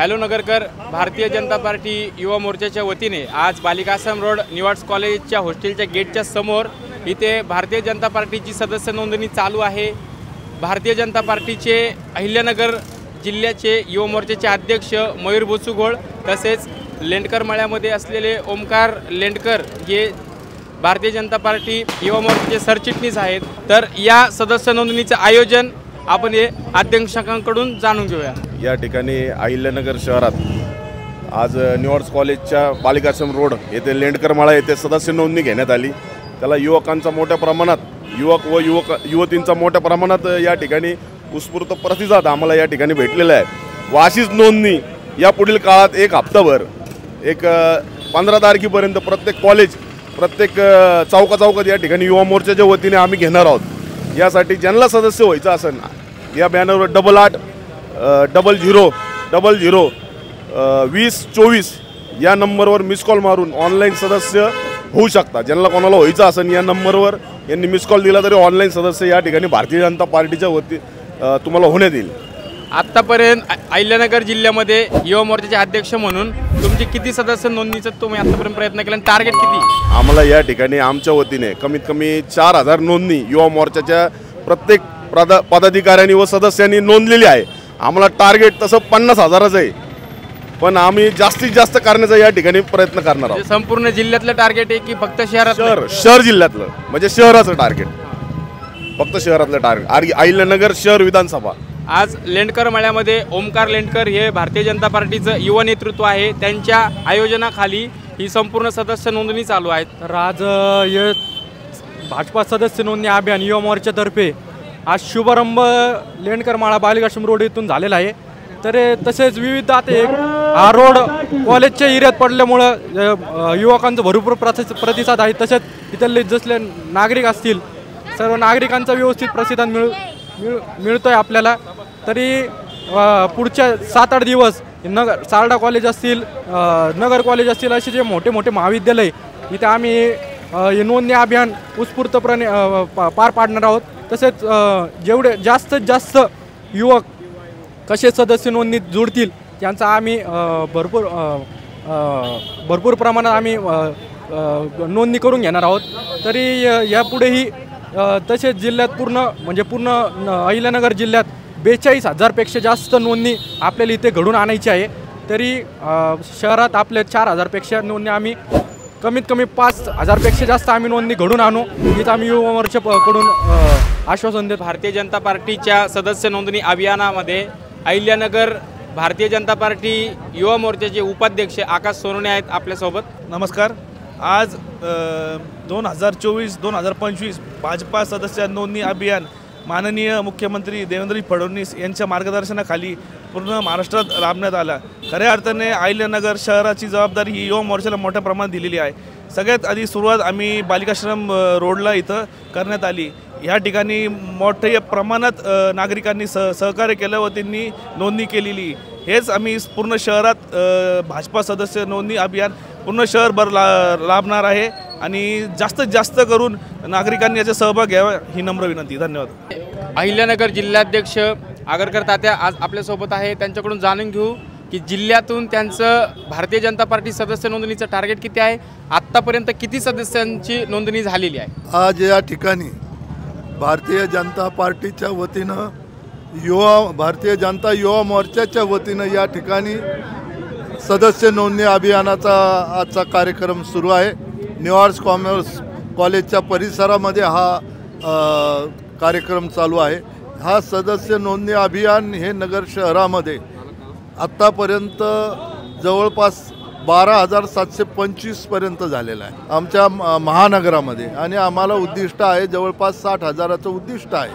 Hello Nagarkar, Bharatiya Janata party युवा मोर्चाच्या वतीने आज बालिकाश्रम रोड निवाड्स कॉलेजच्या हॉस्टेलच्या गेटच्या समोर इथे भारतीय जनता पार्टीची सदस्य नोंदणी चालू आहे। भारतीय जनता पार्टीचे अहिल्यानगर जिल्ह्याचे युवा मोर्चाचे अध्यक्ष मयूर बोसुगोळ तसेच लेंडकर मळ्यामध्ये असलेले ओमकार लेंडकर हे भारतीय जनता पार्टी युवा मोर्चाचे सरचिटणीस आहेत। तर या सदस्य नोंदणीचे आयोजन आपण हे अध्यक्षांकडून जाणून घेऊया। या ठिकाणी अहिल्यानगर शहरात आज निवाड्स कॉलेजच्या बालिकाश्रम रोड येथे लेंडकर मळा येथे सदस्य नोंदणी घेण्यात आली। त्याला युवकांचा मोठ्या प्रमाणात युवतींचा मोठ्या प्रमाणात या ठिकाणी उत्स्फूर्त प्रतिसाद आम्हाला या ठिकाणी भेटलेला आहे। व अशीच नोंदणी या पुढील काळात एक हप्ताभर 15 तारखेपर्यंत प्रत्येक कॉलेज प्रत्येक चौकात या ठिकाणी युवा मोर्चाच्या वतीने आम्ही घेणार आहोत। यासाठी ज्यांना सदस्य व्हायचं असेल या बॅनरवर 8800002024 या नंबरवर मिस कॉल मारून ऑनलाईन सदस्य होऊ शकता। ज्यांना कोणाला व्हायचं असेल या नंबरवर यांनी मिस कॉल दिला तरी ऑनलाईन सदस्य या ठिकाणी भारतीय जनता पार्टीच्या वती तुम्हाला होण्यात येईल। आत्तापर्यंत अहिल्यानगर जिल्ह्यामध्ये युवा मोर्चाचे अध्यक्ष म्हणून तुमची किती सदस्य नोंदणीचा तुम्ही आतापर्यंत प्रयत्न केला आणि टार्गेट किती? आम्हाला या ठिकाणी आमच्या वतीने कमीत कमी 4000 नोंदणी युवा मोर्चाच्या प्रत्येक पदाधिकाऱ्यांनी व सदस्यांनी नोंदलेली आहे। आम्हाला टार्गेट तसं 50,000च आहे, पण आम्ही जास्तीत जास्त करण्याचा या ठिकाणी प्रयत्न करणार आहोत। संपूर्ण जिल्ह्यातलं टार्गेट आहे की फक्त शहरात? शहर जिल्ह्यातलं म्हणजे शहराचं टार्गेट, फक्त शहरातलं टार्गेट अहिल्यानगर शहर विधानसभा। आज लेंडकर मळ्यामध्ये ओमकार लेंडकर हे भारतीय जनता पार्टीचं युवा नेतृत्व आहे, त्यांच्या आयोजनाखाली ही संपूर्ण सदस्य नोंदणी चालू आहे। तर आज हे भाजपा सदस्य नोंदणी अभियान युवा मोर्चातर्फे आज शुभारंभ लेंडकर माळा बालिकाश्रम रोड येथून झालेला आहे। तर तसेच विविध आता हा रोड कॉलेजच्या एरियात पडल्यामुळं युवकांचा भरपूर प्रतिसाद आहे। तसेच इथले जसले नागरिक असतील सर्व नागरिकांचा व्यवस्थित प्रतिसाद मिळतो आहे आपल्याला। तरी पुढच्या 7-8 दिवस सारडा कॉलेज असतील नगर कॉलेज असतील असे जे मोठे मोठे महाविद्यालय इथे आम्ही हे नोंदणी अभियान उत्स्फूर्तपणे पार पाडणार आहोत। तसेच जेवढे जास्तीत जास्त युवक कसे सदस्य नोंदणीत जुळतील त्यांचा आम्ही भरपूर प्रमाणात आम्ही नोंदणी करून घेणार आहोत। तरी यापुढेही तसेच जिल्ह्यात पूर्ण अहिल्यानगर जिल्ह्यात 42,000पेक्षा जास्त नोंदणी आपल्याला इथे घडून आणायची आहे। तरी शहरात आपल्या 4,000पेक्षा नोंदणी आम्ही कमीत कमी 5,000पेक्षा जास्त आम्ही नोंदणी घडून आणू हीच आम्ही युवा मोर्चाकडून आश्वासन देतो। भारतीय जनता पार्टीच्या सदस्य नोंदणी अभियानामध्ये अहिल्यानगर भारतीय जनता पार्टी युवा मोर्चाचे उपाध्यक्ष आकाश सोनवणे आहेत आपल्यासोबत। नमस्कार। आज 2024-2025 भाजपा सदस्य नोंदणी अभियान माननीय मुख्यमंत्री देवेंद्र फडणवीस यांच्या मार्गदर्शनाखाली पूर्ण महाराष्ट्रात राबवण्यात आला। खऱ्या अर्थाने अहिल्यानगर शहराची जबाबदारी ही युवा मोर्चाला मोठ्या प्रमाणात दिलेली आहे। सगळ्यात आधी सुरुवात आम्ही बालिकाश्रम रोडला इथं करण्यात आली। या ठिकाणी मोठ्या प्रमाणात नागरिकांनी सहकार्य केलं व त्यांनी नोंदणी केलेली। हेच आम्ही पूर्ण शहरात भाजपा सदस्य नोंदणी अभियान पूर्ण शहरभर लाभणार आहे आणि जास्तीत जास्त करून नागरिकांनी याचा सहभाग घ्यावा ही नम्र विनंती। धन्यवाद। अहिल्यानगर जिल्हाध्यक्ष आगरकर तात्या आज आपल्यासोबत आहे, त्यांच्याकडून जाणून घेऊ की जिल्ह्यातून त्यांचं भारतीय जनता पार्टी सदस्य नोंदणीचं टार्गेट किती आहे, आत्तापर्यंत किती सदस्यांची नोंदणी झालेली आहे। आज या ठिकाणी भारतीय जनता पार्टीच्या वतीनं भारतीय जनता युवा मोर्चाच्या वतीनं या ठिकाणी सदस्य नोंदणी अभियानाचा आजचा कार्यक्रम सुरू आहे। निवाड्स कॉलेजच्या परिसरामध्ये हा कार्यक्रम चालू आहे। हा सदस्य नोंदणी अभियान हे नगर शहरामध्ये आत्तापर्यंत जवळपास 12,725 पर्यंत झालेला आहे आमच्या महानगरामध्ये आणि आम्हाला उद्दिष्ट आहे जवळपास 60,000चं उद्दिष्ट आहे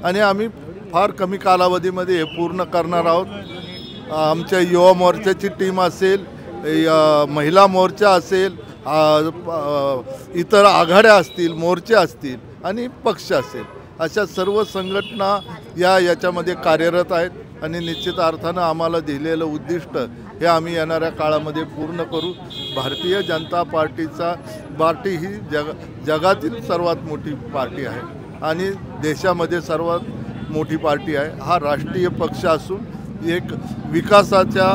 आणि आम्ही फार कमी कालावधीमध्ये हे पूर्ण करणार आहोत। आमच्या युवा मोर्चाची टीम असेल, महिला मोर्चा असेल, इतर आघाड्या असतील, मोर्चे असतील आणि पक्ष असेल, अशा सर्व संघटना याच्यामध्ये कार्यरत आहेत आणि निश्चित अर्थानं आम्हाला दिलेलं उद्दिष्ट हे आम्ही येणाऱ्या काळामध्ये पूर्ण करू। भारतीय जनता पार्टी ही जगातील सर्वात मोठी पार्टी आहे आणि देशामध्ये सर्वात मोठी पार्टी आहे। हा राष्ट्रीय पक्ष असून एक विकासाच्या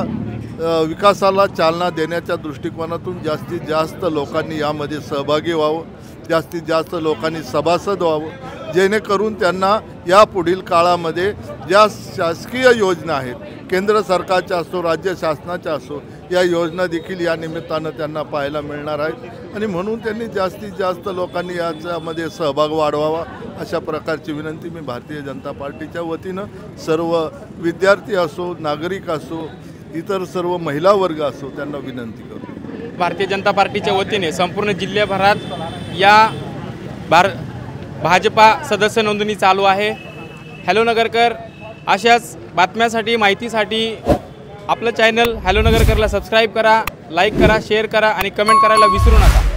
विकासाला चालना देण्याच्या दृष्टिकोनातून जास्तीत जास्त लोकांनी यामध्ये सहभागी व्हावं, जास्तीत जास्त लोकांनी सभासद व्हावं, जेणेकरून त्यांना या पुढील काळामध्ये ज्या शासकीय योजना आहेत, केंद्र सरकारच्या असो राज्य शासनाच्या असो, या योजना देखील या निमित्तानं त्यांना पाहायला मिळणार आहेत आणि म्हणून त्यांनी जास्तीत जास्त लोकांनी याच्यामध्ये सहभाग वाढवावा अशा प्रकारची विनंती मी भारतीय जनता पार्टीच्या वतीनं सर्व विद्यार्थी असो, नागरिक असो, इतर सर्व महिला वर्ग असो त्यांना विनंती करतो। भारतीय जनता पार्टीच्या वतीने संपूर्ण जिल्ह्याभरात या भाजपा सदस्य नोंदणी चालू आहे। हॅलो नगरकर अशाच बातम्यांसाठी माहितीसाठी आपलं चॅनल हॅलो नगरकरला सबस्क्राईब करा, लाईक करा, शेअर करा आणि कमेंट करायला विसरू नका।